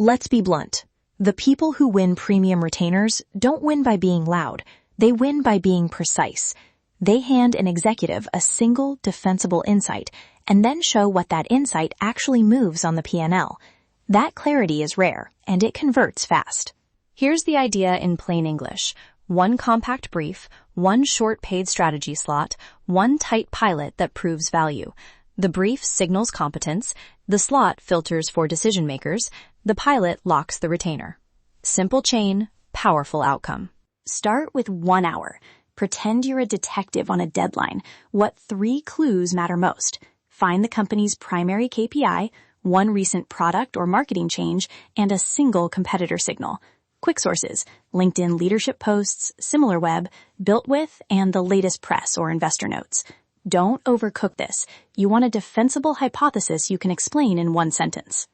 Let's be blunt. The people who win premium retainers don't win by being loud. They win by being precise. They hand an executive a single defensible insight and then show what that insight actually moves on the P&L. That clarity is rare, and it converts fast. Here's the idea in plain English. One compact brief, one short paid strategy slot, one tight pilot that proves value. The brief signals competence, the slot filters for decision makers, the pilot locks the retainer. Simple chain, powerful outcome. Start with 1 hour. Pretend you're a detective on a deadline. What 3 clues matter most? Find the company's primary KPI, one recent product or marketing change, and a single competitor signal. Quick sources, LinkedIn leadership posts, SimilarWeb, built with, and the latest press or investor notes. Don't overcook this. You want a defensible hypothesis you can explain in 1 sentence.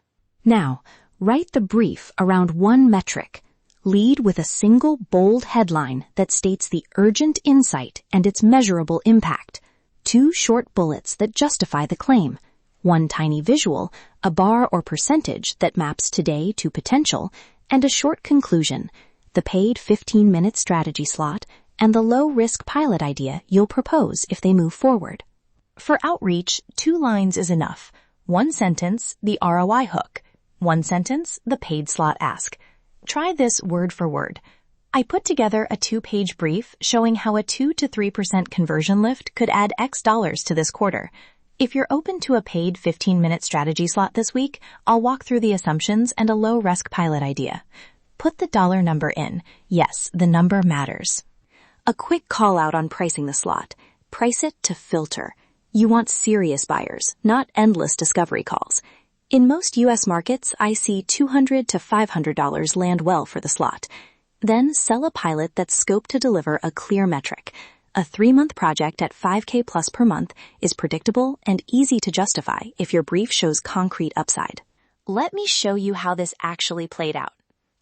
Now, write the brief around one metric. Lead with a single bold headline that states the urgent insight and its measurable impact. 2 short bullets that justify the claim. 1 tiny visual, a bar or percentage that maps today to potential, and a short conclusion, the paid 15-minute strategy slot, and the low-risk pilot idea you'll propose if they move forward. For outreach, 2 lines is enough. 1 sentence, the ROI hook. 1 sentence, the paid slot ask. Try this word for word. I put together a 2-page brief showing how a 2 to 3% conversion lift could add X dollars to this quarter. If you're open to a paid 15-minute strategy slot this week, I'll walk through the assumptions and a low-risk pilot idea. Put the dollar number in. Yes, the number matters. A quick call out on pricing the slot. Price it to filter. You want serious buyers, not endless discovery calls. In most U.S. markets, I see $200 to $500 land well for the slot. Then sell a pilot that's scoped to deliver a clear metric. A 3-month project at $5K plus per month is predictable and easy to justify if your brief shows concrete upside. Let me show you how this actually played out.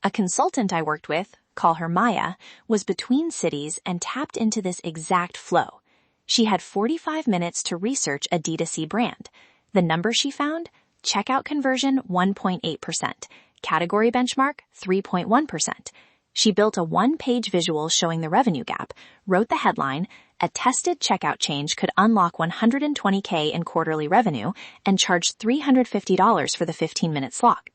A consultant I worked with, call her Maya, was between cities and tapped into this exact flow. She had 45 minutes to research a D2C brand. The number she found? Checkout conversion 1.8%. Category benchmark 3.1%. She built a 1-page visual showing the revenue gap, wrote the headline, a tested checkout change could unlock $120K in quarterly revenue, and charged $350 for the 15-minute slot.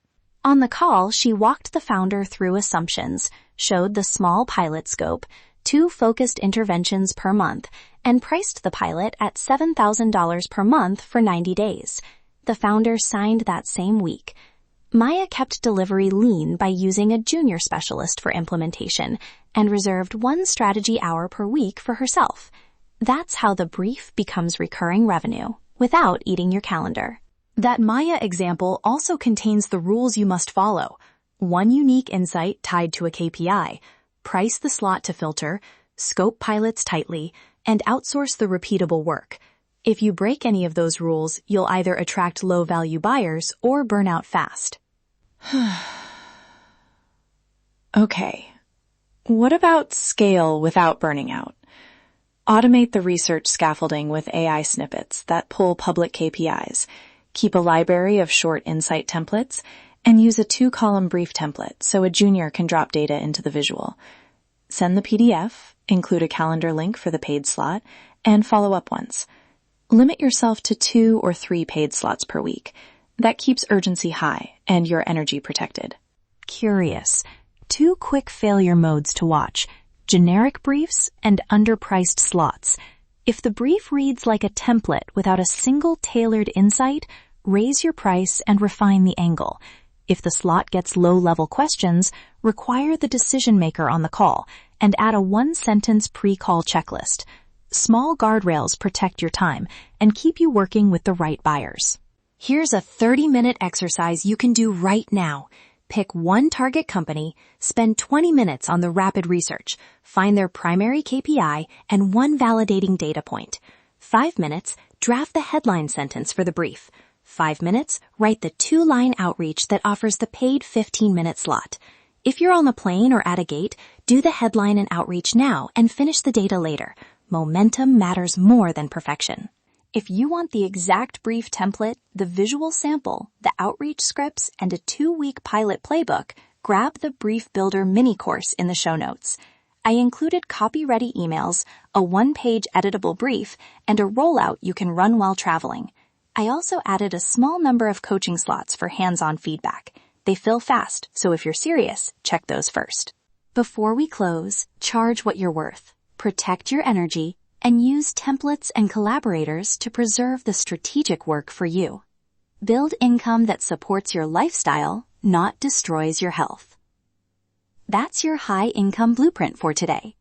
On the call, she walked the founder through assumptions, showed the small pilot scope, 2 focused interventions per month, and priced the pilot at $7,000 per month for 90 days. The founder signed that same week. Maya kept delivery lean by using a junior specialist for implementation and reserved 1 strategy hour per week for herself. That's how the brief becomes recurring revenue without eating your calendar. That Maya example also contains the rules you must follow. 1 unique insight tied to a KPI, price the slot to filter, scope pilots tightly, and outsource the repeatable work. If you break any of those rules, you'll either attract low-value buyers or burn out fast. Okay. What about scale without burning out? Automate the research scaffolding with AI snippets that pull public KPIs. Keep a library of short insight templates, and use a 2-column brief template so a junior can drop data into the visual. Send the PDF, include a calendar link for the paid slot, and follow up once. Limit yourself to 2 or 3 paid slots per week. That keeps urgency high and your energy protected. Curious. 2 quick failure modes to watch: generic briefs and underpriced slots. If the brief reads like a template without a single tailored insight, raise your price and refine the angle. If the slot gets low-level questions, require the decision maker on the call and add a 1-sentence pre-call checklist. Small guardrails protect your time and keep you working with the right buyers. Here's a 30-minute exercise you can do right now. Pick 1 target company, spend 20 minutes on the rapid research, find their primary KPI and 1 validating data point. 5 minutes, draft the headline sentence for the brief. 5 minutes, write the 2-line outreach that offers the paid 15-minute slot. If you're on the plane or at a gate, do the headline and outreach now and finish the data later. Momentum matters more than perfection. If you want the exact brief template, the visual sample, the outreach scripts, and a 2-week pilot playbook, grab the Brief Builder mini course in the show notes. I included copy-ready emails, a 1-page editable brief, and a rollout you can run while traveling. I also added a small number of coaching slots for hands-on feedback. They fill fast, so if you're serious, check those first. Before we close, charge what you're worth, protect your energy, and use templates and collaborators to preserve the strategic work for you. Build income that supports your lifestyle, not destroys your health. That's your high-income blueprint for today.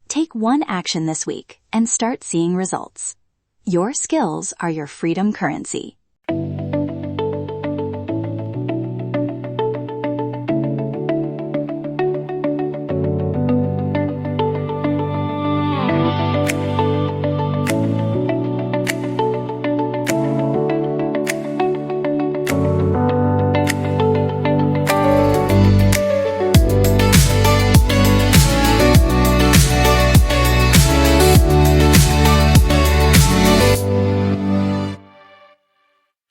Take one action this week and start seeing results. Your skills are your freedom currency.